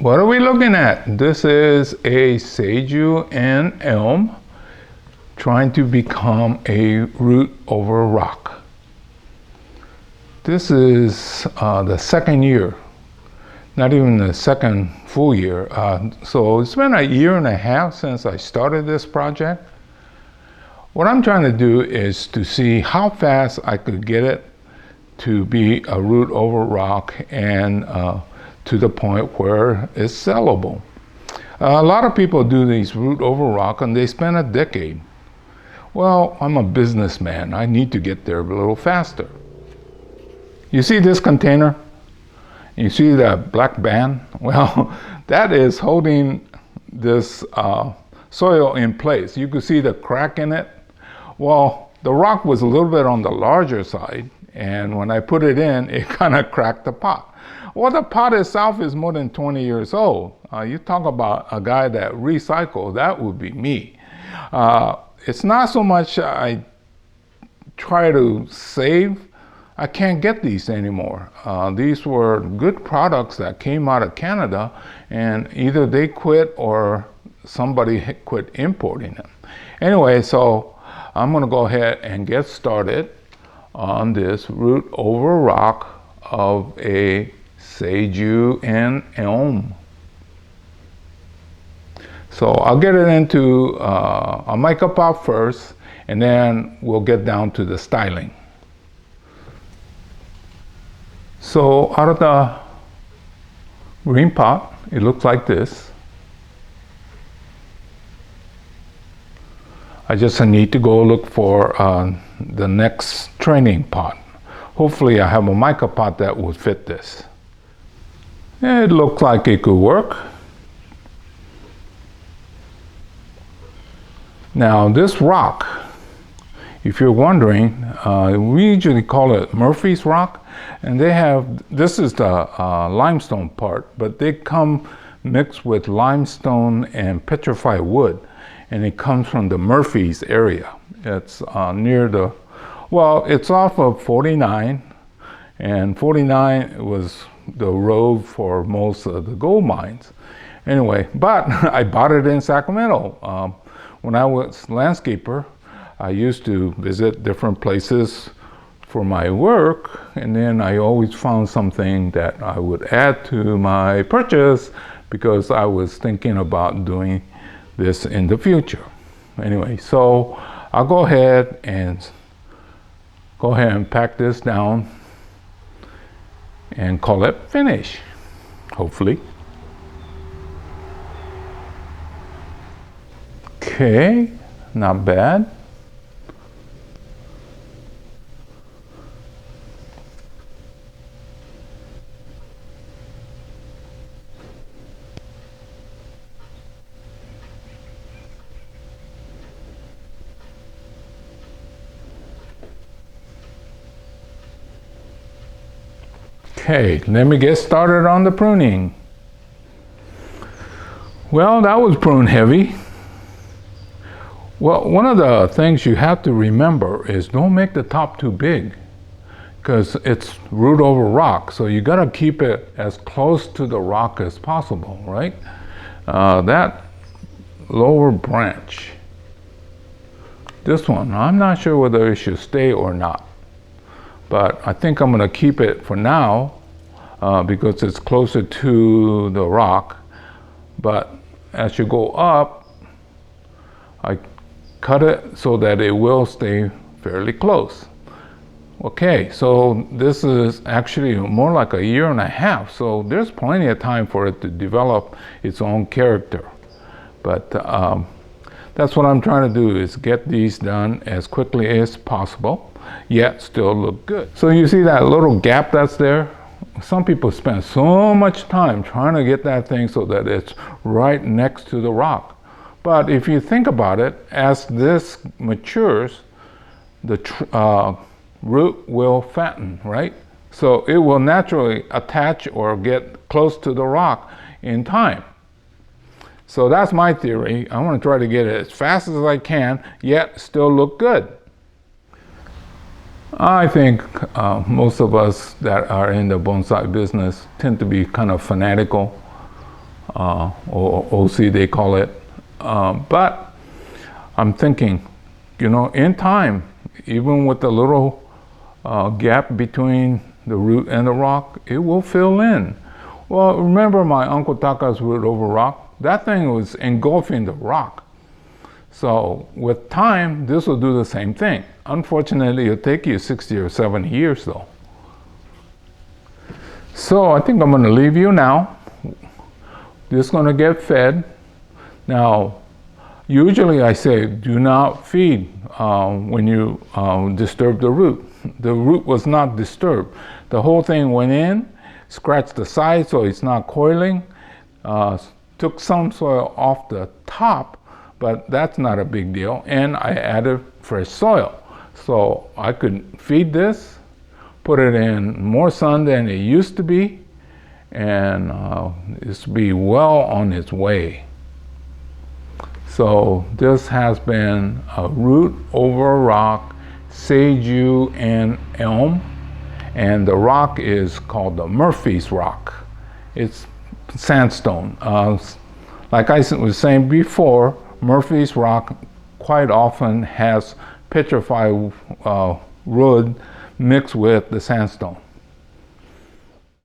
What are we looking at? This is a Seiju and elm trying to become a root over rock. This is the second year, not even the second full year. So it's been a year and a half since I started this project. What I'm trying to do is to see how fast I could get it to be a root over rock and to the point where it's sellable. A lot of people do these root over rock and they spend a decade. Well, I'm a businessman. I need to get there a little faster. You see this container? You see that black band? Well, that is holding this soil in place. You can see the crack in it. Well, the rock was a little bit on the larger side, and when I put it in, it kind of cracked the pot. Well, the pot itself is more than 20 years old. You talk about a guy that recycles, that would be me. It's not so much I try to save. I can't get these anymore. These were good products that came out of Canada, and either they quit or somebody quit importing them. Anyway, so I'm gonna go ahead and get started on this root over rock of a Seju and elm. So I'll get it into a mica pot first, and then we'll get down to the styling. So out of the green pot, it looks like this. I just need to go look for the next training pot. Hopefully I have a mica pot that would fit this. It looks like it could work. Now this rock, if you're wondering, we usually call it Murphy's rock, and they have, this is the limestone part, but they come mixed with limestone and petrified wood, and it comes from the Murphy's area. It's near the, well, it's off of 49, and 49 was the road for most of the gold mines. Anyway, but I bought it in Sacramento. When I was landscaper, I used to visit different places for my work, and then I always found something that I would add to my purchase because I was thinking about doing this in the future. Anyway, so I'll go ahead and pack this down and call it finish, hopefully. Okay, not bad. Okay, let me get started on the pruning. Well, that was prune heavy. Well, one of the things you have to remember is don't make the top too big because it's root over rock. So you got to keep it as close to the rock as possible, right? That lower branch, this one, I'm not sure whether it should stay or not. But I think I'm going to keep it for now because it's closer to the rock. But as you go up, I cut it so that it will stay fairly close. Okay, so this is actually more like a year and a half. So there's plenty of time for it to develop its own character. But that's what I'm trying to do, is get these done as quickly as possible, yet still look good. So you see that little gap that's there? Some people spend so much time trying to get that thing so that it's right next to the rock. But if you think about it, as this matures, the root will fatten, right? So it will naturally attach or get close to the rock in time. So that's my theory. I want to try to get it as fast as I can, yet still look good. I think most of us that are in the bonsai business tend to be kind of fanatical. or OC they call it. But I'm thinking, you know, in time, even with the little gap between the root and the rock, it will fill in. Well, remember my Uncle Taka's root over rock? That thing was engulfing the rock. So with time, this will do the same thing. Unfortunately, it'll take you 60 or 70 years though. So I think I'm going to leave you now. This is going to get fed. Now, usually I say do not feed when you disturb the root. The root was not disturbed. The whole thing went in, scratched the side so it's not coiling, took some soil off the top, but that's not a big deal. And I added fresh soil. So I could feed this, put it in more sun than it used to be, and it's be well on its way. So this has been a root over rock, Seiju and elm, and the rock is called the Murphy's rock. It's sandstone. Like I was saying before, Murphy's rock quite often has petrified wood mixed with the sandstone.